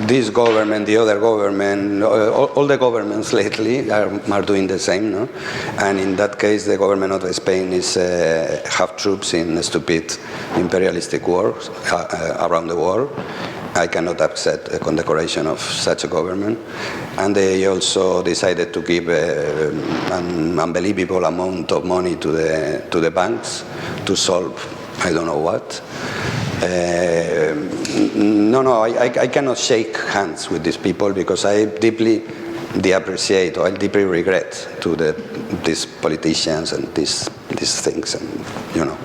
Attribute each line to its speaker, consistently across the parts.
Speaker 1: this government, the other government, all the governments lately are doing the same, no? And in that case, the government of Spain is have troops in stupid imperialistic wars around the world. I cannot accept a condecoration of such a government. And they also decided to give an unbelievable amount of money to the banks to solve I don't know what. I cannot shake hands with these people because I deeply appreciate or I deeply regret to these politicians and these things, and you know.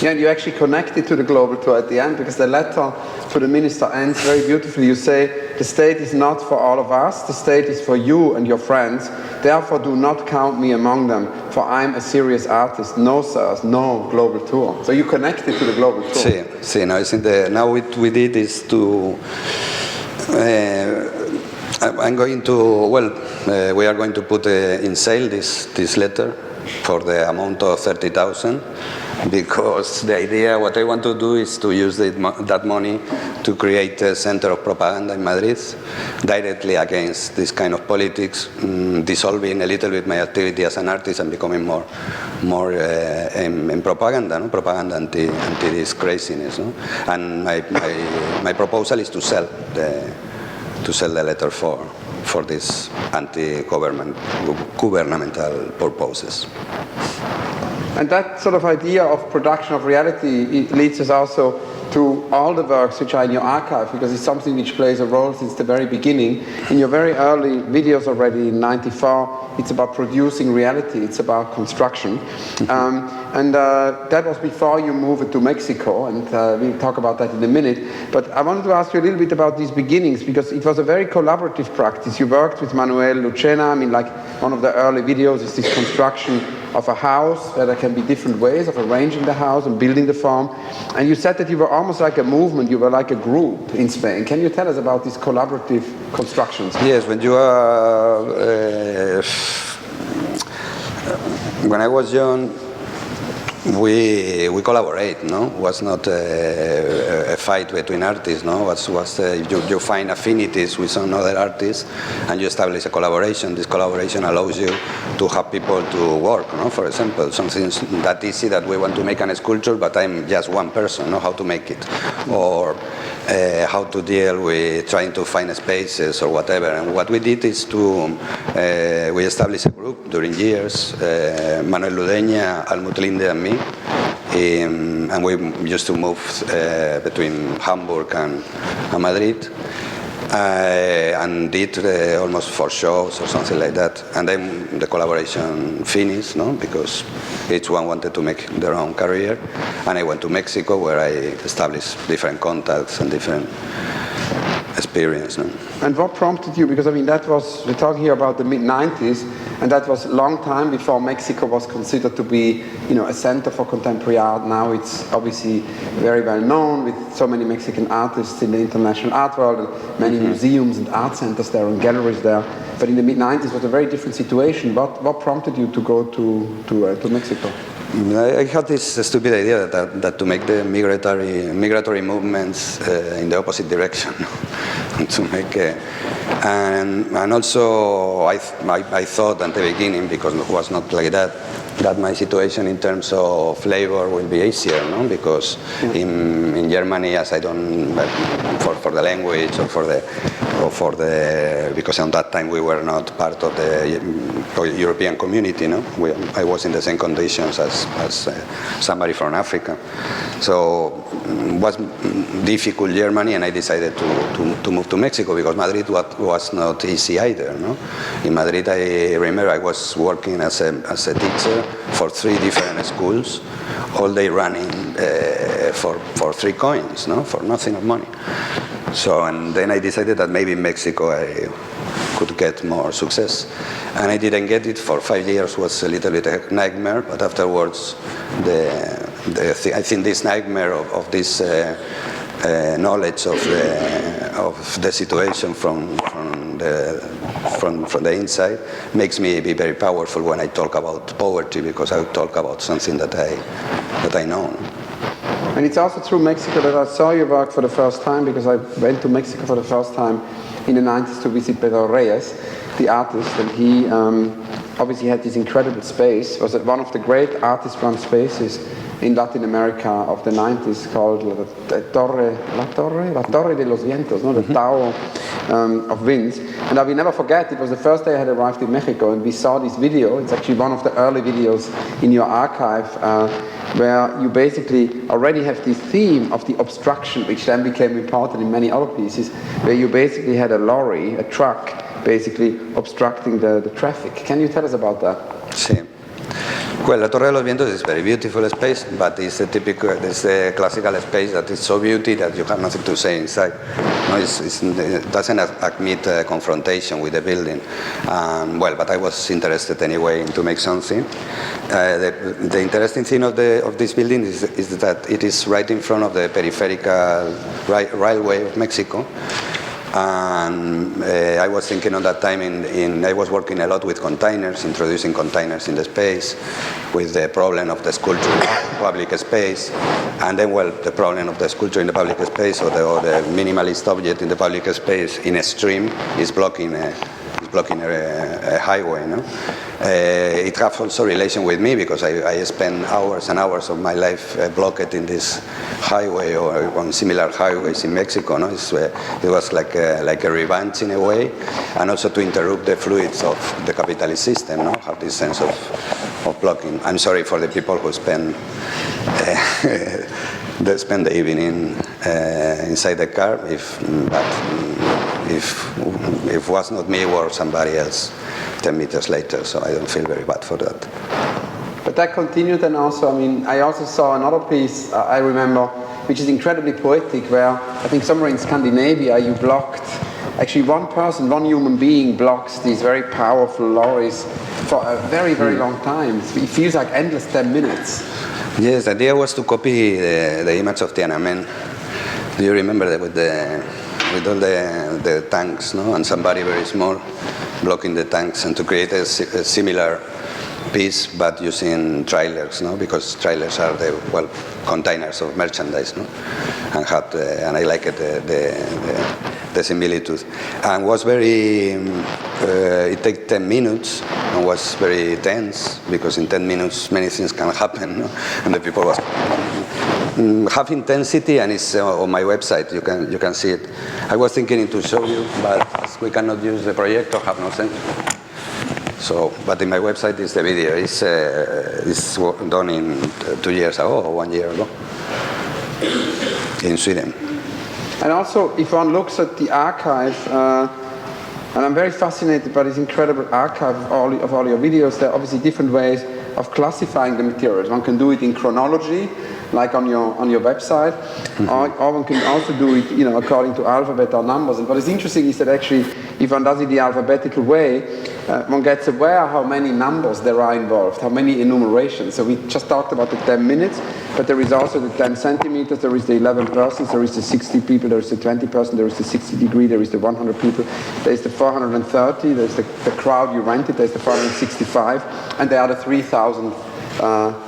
Speaker 2: Yeah, and you actually connected to the global tour at the end, because the letter to the minister ends very beautifully. You say, the state is not for all of us, the state is for you and your friends, therefore do not count me among them, for I'm a serious artist. No, sirs, no global tour. So you connected to the global tour.
Speaker 1: See, now, now what we did is to, I'm going to, we are going to put in sale this letter for the amount of 30,000, because the idea, what I want to do is to use that money to create a center of propaganda in Madrid, directly against this kind of politics, dissolving a little bit my activity as an artist and becoming more in propaganda, no? Propaganda anti this craziness. No? And my proposal is to sell the letter for this anti-governmental purposes.
Speaker 2: And that sort of idea of production of reality, it leads us also to all the works which are in your archive, because it's something which plays a role since the very beginning. In your very early videos already in '94, it's about producing reality, it's about construction. That was before you moved to Mexico, and we'll talk about that in a minute. But I wanted to ask you a little bit about these beginnings, because it was a very collaborative practice. You worked with Manuel Lucena. I mean, like, one of the early videos is this construction of a house, where there can be different ways of arranging the house and building the farm. And you said that you were almost like a movement, you were like a group in Spain. Can you tell us about these collaborative constructions?
Speaker 1: Yes, when you are, when I was young, we collaborate, no? It was not a fight between artists, no? You find affinities with some other artists and you establish a collaboration. This collaboration allows you to have people to work, no? For example, something that easy that we want to make an sculpture, but I'm just one person, know how to make it. Or how to deal with trying to find spaces or whatever. And what we did is we established a group during years, Manuel Ludeña, Almut Linde and me, and we used to move between Hamburg and Madrid, and did almost 4 shows or something like that. And then the collaboration finished, no? Because each one wanted to make their own career. And I went to Mexico, where I established different contacts and different experience. No?
Speaker 2: And what prompted you? Because I mean, that was, we're talking here about the mid-90s, and that was a long time before Mexico was considered to be, you know, a center for contemporary art. Now it's obviously very well known, with so many Mexican artists in the international art world, and many museums and art centers there and galleries there. But in the mid-90s was a very different situation. What prompted you to go to Mexico?
Speaker 1: I had this stupid idea that to make the migratory movements in the opposite direction, to make, and also I thought at the beginning, because it was not like that my situation in terms of labor will be easier, no? Because in Germany, as I don't, for the language or for the because at that time we were not part of the European community, no? I was in the same conditions as somebody from Africa. So it was difficult Germany, and I decided to move to Mexico, because Madrid was not easy either, no? In Madrid, I remember I was working as a teacher for 3 different schools, all day running for 3 coins, no? For nothing of money. So, and then I decided that maybe in Mexico I could get more success. And I didn't get it for 5 years. Was a little bit a nightmare, but afterwards, I think this nightmare of this knowledge of the situation from the inside makes me be very powerful when I talk about poverty, because I talk about something that I know.
Speaker 2: And it's also through Mexico that I saw your work for the first time, because I went to Mexico for the first time in the 90s to visit Pedro Reyes, the artist, and he obviously had this incredible space. It was one of the great artist-run spaces in Latin America of the 90s, called La Torre de los Vientos, no? The Tower of Winds. And I will never forget, it was the first day I had arrived in Mexico, and we saw this video. It's actually one of the early videos in your archive, where you basically already have this theme of the obstruction, which then became important in many other pieces, where you basically had a lorry, a truck, basically obstructing the traffic. Can you tell us about that?
Speaker 1: Sí. Well, La Torre de los Vientos is a very beautiful space, but it's a classical space that is so beautiful that you have nothing to say inside. No, it doesn't admit confrontation with the building. Well, but I was interested anyway to make something. The interesting thing of this building is that it is right in front of the peripheral railway of Mexico. And I was thinking at that time, I was working a lot with containers, introducing containers in the space, with the problem of the sculpture in public space, and then, well, the problem of the sculpture in the public space, or the minimalist object in the public space in a stream is blocking a highway. No? It has also relation with me, because I spend hours and hours of my life blocked in this highway or on similar highways in Mexico. No? It was like a revenge in a way, and also to interrupt the fluids of the capitalist system. No? Have this sense of blocking. I'm sorry for the people who spend the evening inside the car, if it was not me or somebody else 10 meters later, so I don't feel very bad for that.
Speaker 2: But that continued, and also, I mean, I also saw another piece, I remember, which is incredibly poetic, where I think somewhere in Scandinavia you blocked, actually one human being blocks these very powerful lorries for a very, very long time. It feels like endless 10 minutes.
Speaker 1: Yes, the idea was to copy the image of Tiananmen. Do you remember that with all the tanks, no? And somebody very small blocking the tanks, and to create a similar piece, but using trailers, no? Because trailers are the containers of merchandise, no? And I like it, the similitude. And was very, it takes 10 minutes, and was very tense, because in 10 minutes many things can happen, no? And the people was have intensity, and it's on my website. You can see it. I was thinking to show you, but as we cannot use the projector, have no sense. So, but in my website is the video. It's done in 2 years ago or 1 year ago in Sweden.
Speaker 2: And also, if one looks at the archive, and I'm very fascinated by this incredible archive of all your videos. There are obviously different ways of classifying the materials. One can do it in chronology, like on your website, or one can also do it, according to alphabet or numbers. And what is interesting is that actually, if one does it the alphabetical way, one gets aware how many numbers there are involved, how many enumerations. So we just talked about the 10 minutes, but there is also the 10 centimeters, there is the 11 persons, there is the 60 people, there is the 20 person, there is the 60 degree, there is the 100 people, there is the 430, there is the crowd you rented, there is the 465, and there are the 3,000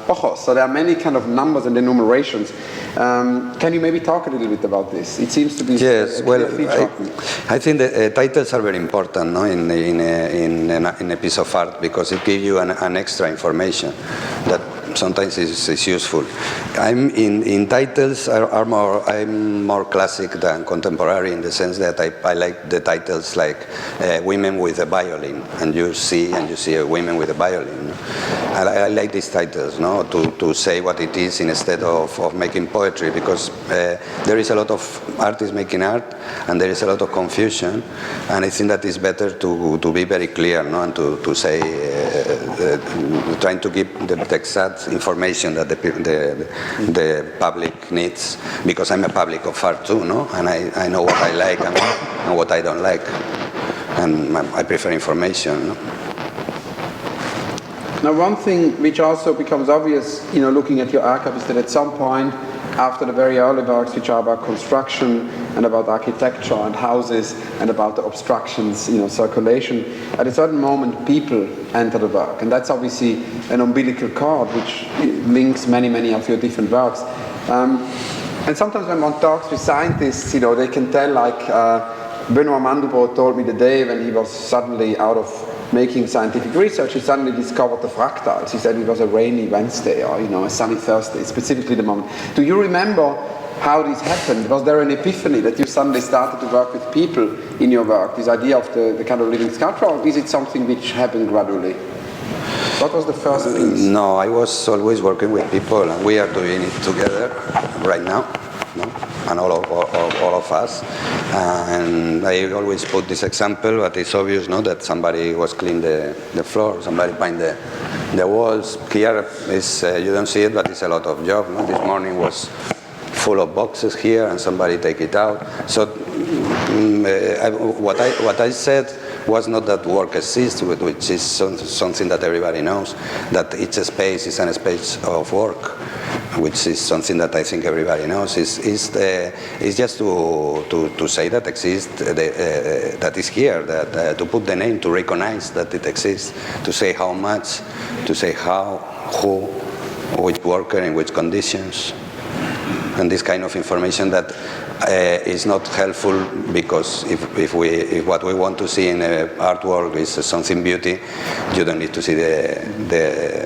Speaker 2: ojos. So there are many kind of numbers and enumerations. Can you maybe talk a little bit about this? It seems to be
Speaker 1: yes. Well, I think the titles are very important, no, in a piece of art, because it gives you an extra information that sometimes is useful. In titles I'm more classic than contemporary, in the sense that I like the titles like women with a violin, and you see a women with a violin. I like these titles, no, to say what it is instead of making poetry, because there is a lot of artists making art, and there is a lot of confusion, and I think that it's better to be very clear, no, and to say trying to give the exact information that the public needs, because I'm a public of art too, no, and I know what I like and what I don't like, and I prefer information. No?
Speaker 2: Now, one thing which also becomes obvious, looking at your archive, is that at some point, after the very early works, which are about construction and about architecture and houses and about the obstructions, circulation, at a certain moment, people enter the work, and that's obviously an umbilical cord which links many of your different works. And sometimes when one talks with scientists, you know, they can tell, like Benoit Mandelbrot told me the day when he was suddenly out of making scientific research, he suddenly discovered the fractals. He said it was a rainy Wednesday or, you know, a sunny Thursday, specifically the moment. Do you remember how this happened? Was there an epiphany that you suddenly started to work with people in your work, this idea of the kind of living sculpture, or is it something which happened gradually? What was the first piece?
Speaker 1: No, I was always working with people, and we are doing it together right now, no? And all of us. And I always put this example, but it's obvious, no, that somebody was cleaning the floor, somebody painted the walls. Here is you don't see it, but it's a lot of job. No? This morning was full of boxes here, and somebody take it out. So what I said was not that work exists, which is something that everybody knows, that each space is a space of work, which is something that I think everybody knows. Is just to say that exists, that is here, that to put the name, to recognize that it exists, to say how much, to say how, who, which worker, in which conditions. And this kind of information that is not helpful, because if what we want to see in artwork is something beauty, you don't need to see the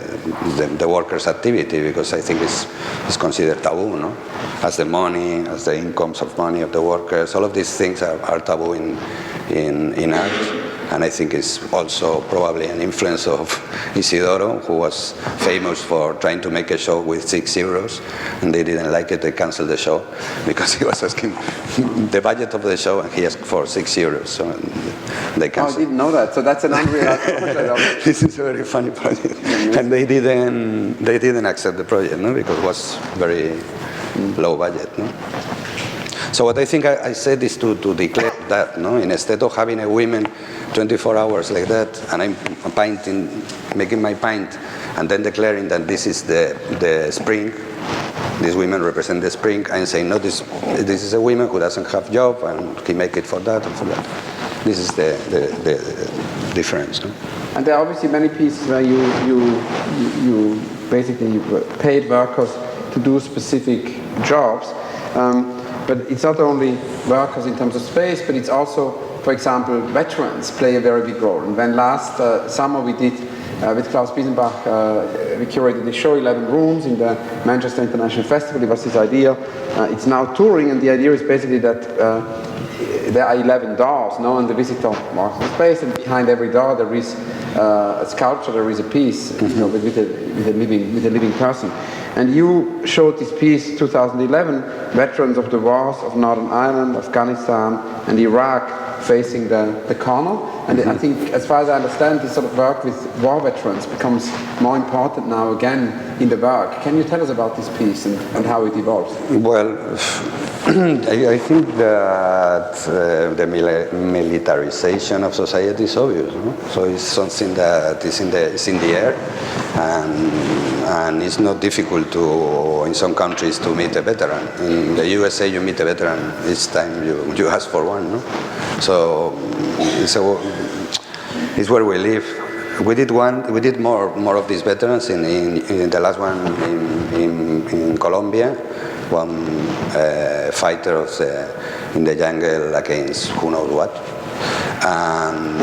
Speaker 1: worker's activity, because I think it's considered taboo, no? As the money, as the incomes of money of the workers, all of these things are taboo in art. And I think it's also probably an influence of Isidoro, who was famous for trying to make a show with 6 euros, and they didn't like it. They canceled the show because he was asking the budget of the show, and he asked for 6 euros. So they canceled.
Speaker 2: Oh, I didn't know that. So that's an unrealized project.
Speaker 1: This is a very funny project, and they didn't accept the project, no, because it was very low budget, no. So what I think I said is to declare that, no, instead of having a women 24 hours like that, and I'm painting, making my paint, and then declaring that this is the spring, these women represent the spring, I'm saying, no, this is a woman who doesn't have job, and he make it for that and for that. This is the difference. No?
Speaker 2: And there are obviously many pieces where you basically paid workers to do specific jobs. But it's not only workers in terms of space, but it's also, for example, veterans play a very big role. And when last summer we did, with Klaus Biesenbach, we curated the show 11 Rooms in the Manchester International Festival. It was this idea. It's now touring, and the idea is basically that there are 11 doors, no, and the visitor marks the space, and behind every door there is a sculpture, there is a piece, you know, with a living person. And you showed this piece 2011, veterans of the wars of Northern Ireland, Afghanistan, and Iraq facing the corner. And I think, as far as I understand, this sort of work with war veterans becomes more important now again in the work. Can you tell us about this piece and how it evolves?
Speaker 1: Well, I think that the militarization of society is obvious. No? So it's something that is in the air, and it's not difficult to, in some countries, to meet a veteran. In the USA, you meet a veteran each time you ask for one. No? So it's where we live. We did more of these veterans in the last one in Colombia. One fighter in the jungle against who knows what, and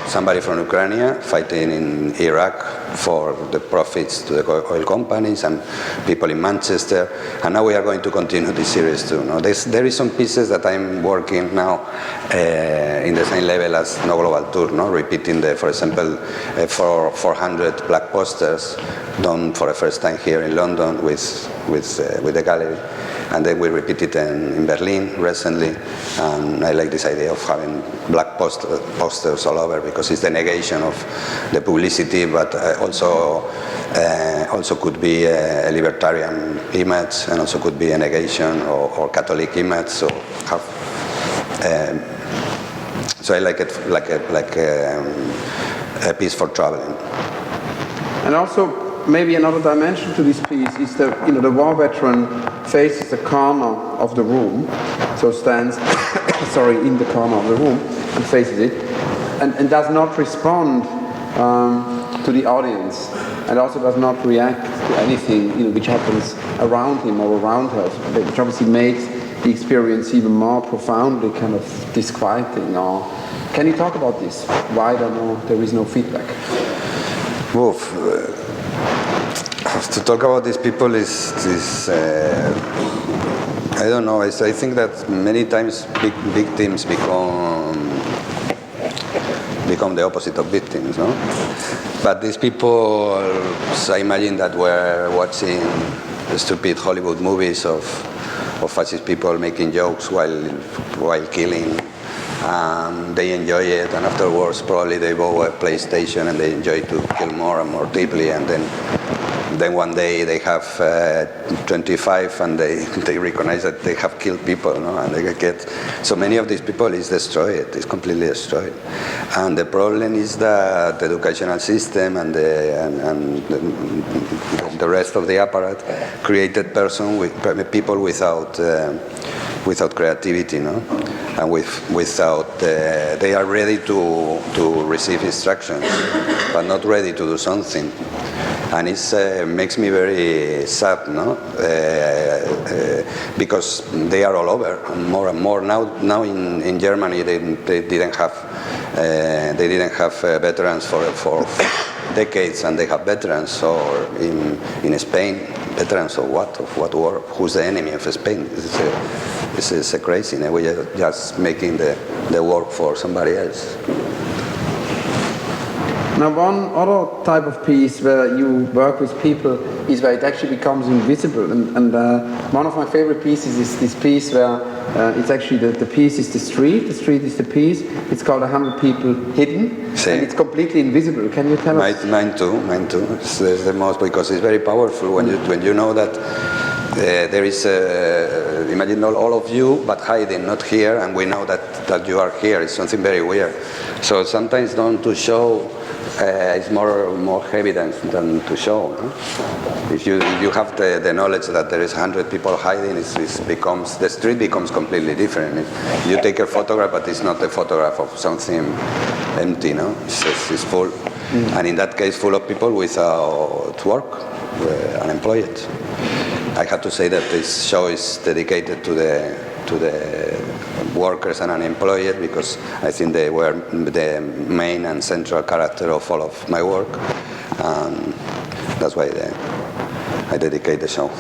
Speaker 1: somebody from Ukraine fighting in Iraq for the profits to the oil companies, and people in Manchester. And now we are going to continue this series too. No? There is some pieces that I'm working now in the same level as No Global Tour, no? Repeating for example, 400 black posters done for the first time here in London with the gallery. And then we repeat it in Berlin recently, and I like this idea of having black posters all over, because it's the negation of the publicity, but also could be a libertarian image, and also could be a negation or Catholic image. So I like it like a piece for traveling. And also, maybe another dimension to this piece is the war veteran faces the corner of the room, so stands in the corner of the room and faces it, and does not respond
Speaker 2: to the audience, and also does not react to anything which happens around him or around her, which obviously makes the experience even more profoundly kind of disquieting. Or can you talk about this? Why there is no feedback?
Speaker 1: Oof. To talk about these people is I don't know. I think that many times victims become the opposite of victims, no? But these people, I imagine that were watching stupid Hollywood movies of fascist people making jokes while killing. They enjoy it, and afterwards probably they go a PlayStation and they enjoy to kill more and more deeply, and then one day they have 25 and they recognize that they have killed people, no? And they get, so many of these people is destroyed, it's completely destroyed. And the problem is that the educational system and the rest of the apparatus created people without creativity, no? And without, they are ready to receive instructions, but not ready to do something. And it makes me very sad, no? Because they are all over, more and more. Now in Germany, they didn't have veterans for decades, and they have veterans. Or in Spain, veterans of what? Of what war? Who's the enemy of Spain? This is crazy. You know? We are just making the work for somebody else.
Speaker 2: Now, one other type of piece where you work with people is where it actually becomes invisible. And one of my favorite pieces is this piece where it's actually the piece is the street is the piece. It's called 100 People Hidden,
Speaker 1: sí.
Speaker 2: And it's completely invisible. Can you tell us?
Speaker 1: Mine too. It's the most, because it's very powerful when you know that there is, imagine all of you, but hiding, not here, and we know that you are here. It's something very weird. So sometimes don't to show. It's more evidence than to show. No? If you have the knowledge that there is 100 people hiding, the street becomes completely different. If you take a photograph, but it's not a photograph of something empty, no? It's full, and in that case, full of people without work, unemployed. I have to say that this show is dedicated to the workers and unemployed, because I think they were the main and central character of all of my work. That's why I dedicate the show.